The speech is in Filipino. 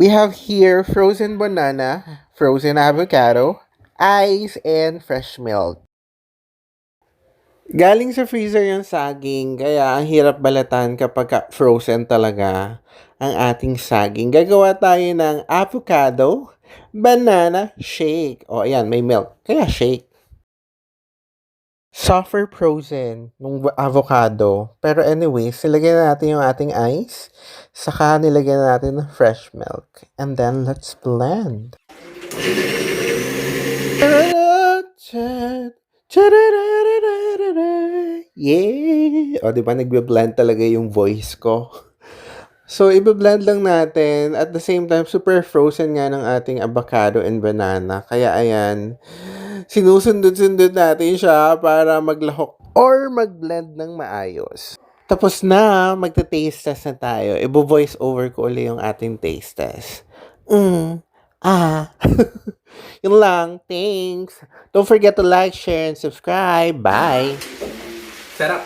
We have here frozen banana, frozen avocado, ice, and fresh milk. Galing sa freezer yung saging, kaya ang hirap balatan kapag frozen talaga ang ating saging. Gagawa tayo ng avocado, banana shake. O ayan, may milk. Kaya shake. Suffer frozen nung avocado. Pero anyways, nilagyan na natin yung ating ice. Saka nilagyan na natin ng fresh milk. And then, let's blend. Yeah! O, di ba nagbe-blend talaga yung voice ko? So, ibe-blend lang natin. At the same time, super frozen nga ng ating avocado and banana. Kaya ayan, sinusundot-sundot natin siya para maglahok or mag-blend ng maayos. Tapos na, magta-taste test na tayo. Ibo-voice over ko ulit yung ating taste test. Yun lang. Thanks. Don't forget to like, share, and subscribe. Bye! Sarap!